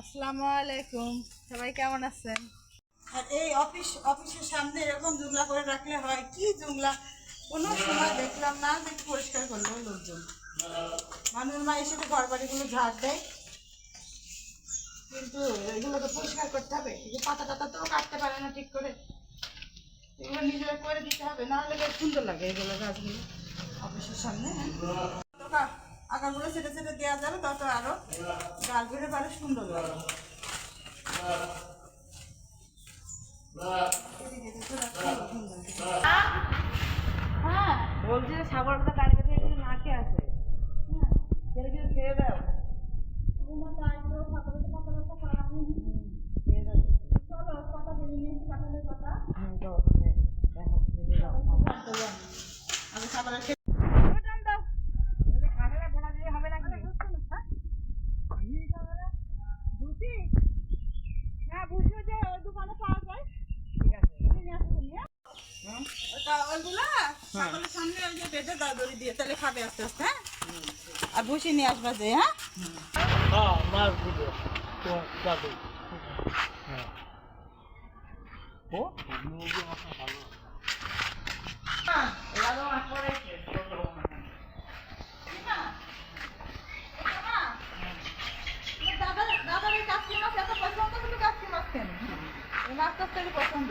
আসসালামু আলাইকুম, সবাই কেমন আছেন? আর এই অফিসের সামনে এরকম জুংলা করে রাখলে হয় কি? জুংলা কোনো সময় দেখলাম না যে পরিষ্কার করলো লোকজন। মানুষ মা এসে তো ঘর বাড়িগুলো ঝাড় দেয়, কিন্তু এগুলো তো পরিষ্কার করতে হবে। এই যে পাতা টাতা তো কাটতে পারে না ঠিক করে, এগুলো নিজেরা করে দিতে হবে, নাহলে বেশ সুন্দর লাগে এগুলো গাছগুলো অফিসের সামনে। আগাগুলো ছেটে ছেটে দেওয়া যাবে, তত আরো গাছগুলো পারে সুন্দর লাগে। হ্যাঁ বলছি যে ছাগলটা কালকে থেকে কিছু না খেয়ে আসে, সেটা কিছু খেয়ে দাও। ছাগলের সামনে ওই যে বেঁধে দাও দড়ি দিয়ে, তাহলে খাবে আস্তে আস্তে। হ্যাঁ, আর ভুসি নিয়ে আসবা যে। হ্যাঁ মাছ দিবে যাবে। হ্যাঁ ও ভালো দাদার এই কাজটি মাছ এত পছন্দ, কিন্তু কাজটি মাছ কেন এই মাছটা থেকে পছন্দ।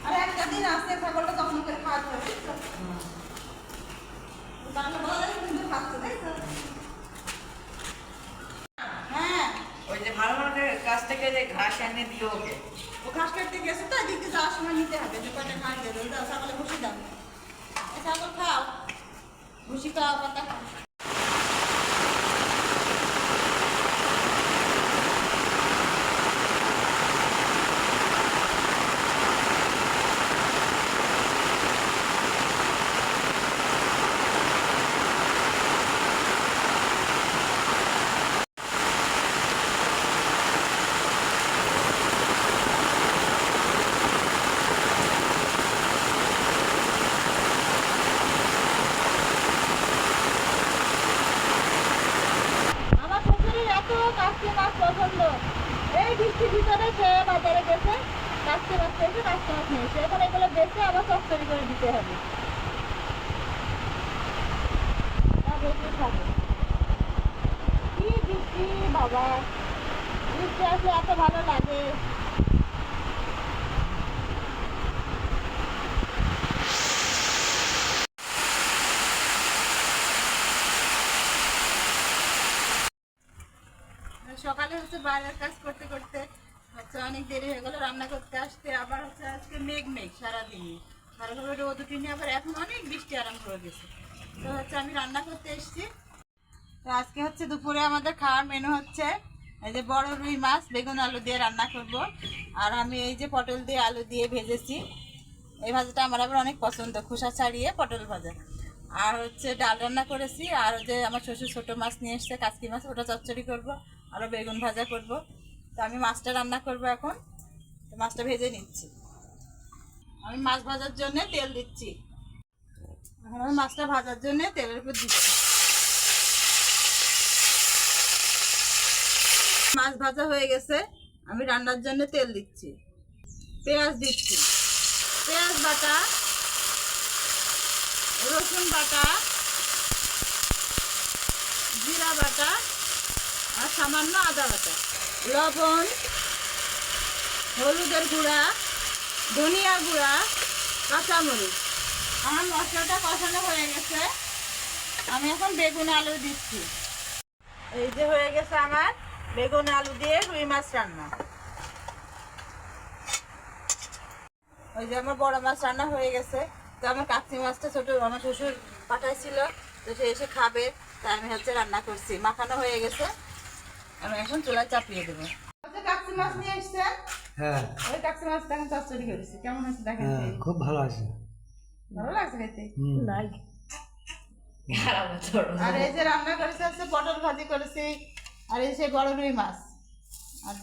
আর একটা দিন আসতে ছাগলটা তখন করে খাওয়াতে হবে, তাহলে বলা যায় কিন্তু খাচ্ছে, তাই তো? হ্যাঁ ওই যে ভালো মানের কাছ থেকে যে ঘাস এনে দিও ওকে। ও ঘাস কাটতে গেছে তো, এদিকে যাওয়ার সময় নিতে হবে। যে কয়টা ঘাস দেবে দাও, ছাগলে ভুসি দাও। ছাগল খাও, ভুসি খাও, পাতা খাও। আমার পুকুরের এত কাস্তে মাছ পছন্দ, এই বৃষ্টির ভিতরে সে বাজারে গেছে, কাস্তে মাছ পেয়েছে, কাস্তে মাছ নিয়েছে। এখন এগুলো বেছে আবার চচ্চড়ি করে দিতে হবে। কি বৃষ্টি বাবা, বৃষ্টি আসলে এত ভালো লাগে। সকালে হচ্ছে বাইরের কাজ করতে করতে হচ্ছে অনেক দেরি হয়ে গেল, রান্না করতে আসতে আবার হচ্ছে আজকে মেঘ সারাদিনই ভালোভাবে রোদ উঠিনি, আবার এখন অনেক বৃষ্টি আরম্ভ হয়ে গেছে। তো হচ্ছে আমি রান্না করতে এসেছি। তো আজকে হচ্ছে দুপুরে আমাদের খাওয়ার মেনু হচ্ছে এই যে বড় রুই মাছ বেগুন আলু দিয়ে রান্না করব। আর আমি এই যে পটল দিয়ে আলু দিয়ে ভেজেছি, এই ভাজাটা আমার আবার অনেক পছন্দ, খোসা ছাড়িয়ে পটল ভাজা। আর হচ্ছে ডাল রান্না করেছি, আর যে আমার শ্বশুর ছোটো মাছ নিয়ে এসছে কাচকি মাছ, ওটা চচ্চড়ি করব, আরও বেগুন ভাজা করব। তো আমি মাছটা রান্না করব এখন। তো মাছটা ভেজে নিচ্ছি। আমি মাছ ভাজার জন্য তেল দিচ্ছি। এখন আমি মাছটা ভাজার জন্য তেলের উপর দিচ্ছি। মাছ ভাজা হয়ে গেছে, আমি রান্নার জন্য তেল দিচ্ছি, পেঁয়াজ দিচ্ছি, পেঁয়াজ বাটা, রসুন বাটা, জিরা বাটা, আর সামান্য আদা বাটা, লবণ, হলুদের গুঁড়া, ধনিয়া গুঁড়া, কাঁচামরিচ। আমার মশলাটা কষানো হয়ে গেছে, আমি এখন বেগুন আলু দিচ্ছি। এই যে হয়ে গেছে আমার বেগুন আলু দিয়ে রুই মাছ রান্না। ওই যে আমার বড় মাছ রান্না হয়ে গেছে। তো আমার কাচ্চি মাছটা ছোট আমার শ্বশুর পাঠাইছিল, তো সে এসে খাবে, তাই আমি হচ্ছে রান্না করছি। মাখানো হয়ে গেছে, আমি এখন চুলায় চাপিয়ে দেবো। কাচ্চি মাছ নিয়ে এসছেন? হ্যাঁ, ওই কাচ্চি মাছটা এখন চচ্চড়ি করেছি। কেমন আছে দেখেন? খুব ভালো আছে, ভালো লাগছে খেতে। আর এই যে রান্না করেছে হচ্ছে পটল ভাজি করেছি, আর এই সেই বড় রুই মাছ। আর